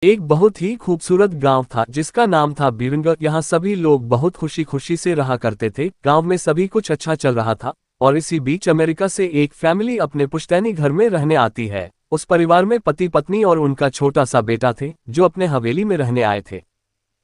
एक बहुत ही खूबसूरत गांव था जिसका नाम था बिरंग। यहाँ सभी लोग बहुत खुशी खुशी से रहा करते थे। गांव में सभी कुछ अच्छा चल रहा था और इसी बीच अमेरिका से एक फैमिली अपने पुश्तैनी घर में रहने आती है। उस परिवार में पति पत्नी और उनका छोटा सा बेटा थे जो अपने हवेली में रहने आए थे।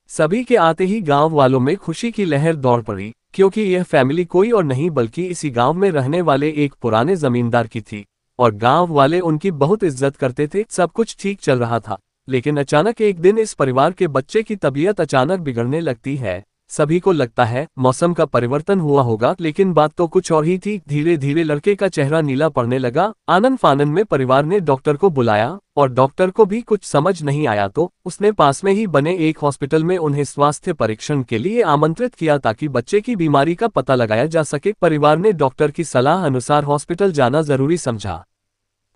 सभी के आते ही गांव वालों में खुशी की लहर दौड़ पड़ी, क्योंकि यह फैमिली कोई और नहीं बल्कि इसी गांव में रहने वाले एक पुराने जमींदार की थी और गांव वाले उनकी बहुत इज्जत करते थे। सब कुछ ठीक चल रहा था, लेकिन अचानक एक दिन इस परिवार के बच्चे की तबीयत अचानक बिगड़ने लगती है। सभी को लगता है मौसम का परिवर्तन हुआ होगा, लेकिन बात तो कुछ और ही थी। धीरे धीरे लड़के का चेहरा नीला पड़ने लगा। आनन फानन में परिवार ने डॉक्टर को बुलाया और डॉक्टर को भी कुछ समझ नहीं आया तो उसने पास में ही बने एक हॉस्पिटल में उन्हें स्वास्थ्य परीक्षण के लिए आमंत्रित किया ताकि बच्चे की बीमारी का पता लगाया जा सके। परिवार ने डॉक्टर की सलाह अनुसार हॉस्पिटल जाना जरूरी समझा।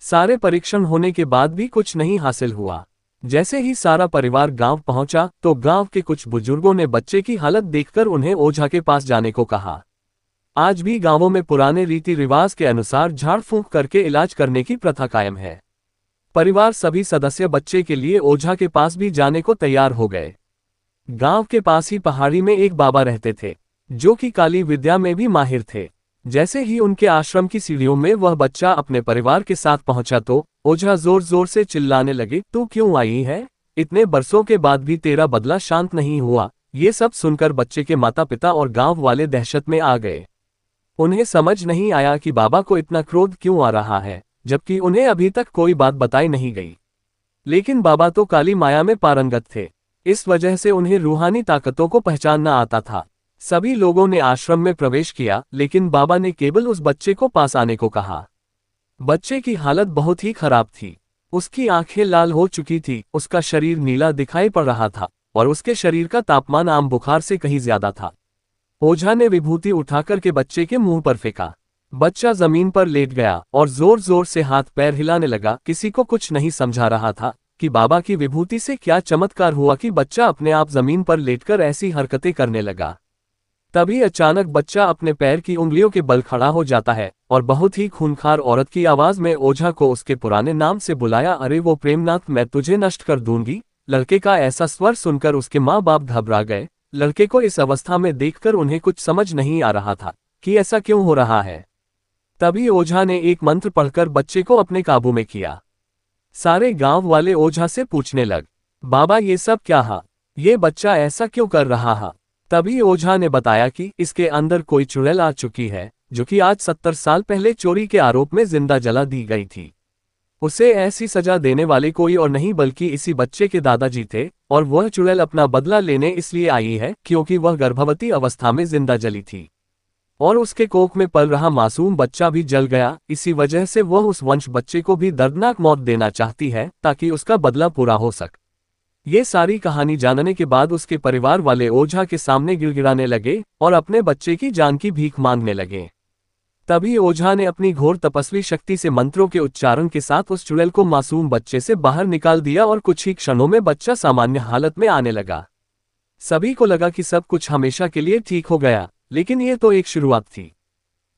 सारे परीक्षण होने के बाद भी कुछ नहीं हासिल हुआ। जैसे ही सारा परिवार गांव पहुंचा तो गांव के कुछ बुजुर्गों ने बच्चे की हालत देखकर उन्हें ओझा के पास जाने को कहा। आज भी गांवों में पुराने रीति रिवाज के अनुसार झाड़ फूंक करके इलाज करने की प्रथा कायम है। परिवार सभी सदस्य बच्चे के लिए ओझा के पास भी जाने को तैयार हो गए। गांव के पास ही पहाड़ी में एक बाबा रहते थे जो कि काली विद्या में भी माहिर थे। जैसे ही उनके आश्रम की सीढ़ियों में वह बच्चा अपने परिवार के साथ पहुंचा तो ओझा जोर जोर से चिल्लाने लगे, तू क्यों आई है? इतने बरसों के बाद भी तेरा बदला शांत नहीं हुआ। ये सब सुनकर बच्चे के माता पिता और गांव वाले दहशत में आ गए। उन्हें समझ नहीं आया कि बाबा को इतना क्रोध क्यों आ रहा है, जबकि उन्हें अभी तक कोई बात बताई नहीं गई। लेकिन बाबा तो काली माया में पारंगत थे, इस वजह से उन्हें रूहानी ताकतों को पहचानना आता था। सभी लोगों ने आश्रम में प्रवेश किया, लेकिन बाबा ने केवल उस बच्चे को पास आने को कहा। बच्चे की हालत बहुत ही खराब थी। उसकी आंखें लाल हो चुकी थी, उसका शरीर नीला दिखाई पड़ रहा था और उसके शरीर का तापमान आम बुखार से कहीं ज्यादा था। ओझा ने विभूति उठाकर के बच्चे के मुंह पर फेंका। बच्चा जमीन पर लेट गया और जोर जोर से हाथ पैर हिलाने लगा। किसी को कुछ नहीं समझा रहा था कि बाबा की विभूति से क्या चमत्कार हुआ कि बच्चा अपने आप जमीन पर लेटकर ऐसी हरकतें करने लगा। तभी अचानक बच्चा अपने पैर की उंगलियों के बल खड़ा हो जाता है और बहुत ही खूंखार औरत की आवाज में ओझा को उसके पुराने नाम से बुलाया, अरे वो प्रेमनाथ, मैं तुझे नष्ट कर दूंगी। लड़के का ऐसा स्वर सुनकर उसके माँ बाप घबरा गए। लड़के को इस अवस्था में देखकर उन्हें कुछ समझ नहीं आ रहा था कि ऐसा क्यों हो रहा है। तभी ओझा ने एक मंत्र पढ़कर बच्चे को अपने काबू में किया। सारे गांव वाले ओझा से पूछने लग, बाबा ये सब क्या है? ये बच्चा ऐसा क्यों कर रहा है? तभी ओझा ने बताया कि इसके अंदर कोई चुड़ैल आ चुकी है जो कि आज 70 साल पहले चोरी के आरोप में जिंदा जला दी गई थी। उसे ऐसी सजा देने वाले कोई और नहीं बल्कि इसी बच्चे के दादाजी थे और वह चुड़ैल अपना बदला लेने इसलिए आई है क्योंकि वह गर्भवती अवस्था में जिंदा जली थी और उसके कोख में पल रहा मासूम बच्चा भी जल गया। इसी वजह से वह उस वंश बच्चे को भी दर्दनाक मौत देना चाहती है ताकि उसका बदला पूरा हो सके। ये सारी कहानी जानने के बाद उसके परिवार वाले ओझा के सामने गिड़गिड़ाने लगे और अपने बच्चे की जान की भीख मांगने लगे। तभी ओझा ने अपनी घोर तपस्वी शक्ति से मंत्रों के उच्चारण के साथ उस चुड़ैल को मासूम बच्चे से बाहर निकाल दिया और कुछ ही क्षणों में बच्चा सामान्य हालत में आने लगा। सभी को लगा कि सब कुछ हमेशा के लिए ठीक हो गया, लेकिन ये तो एक शुरुआत थी।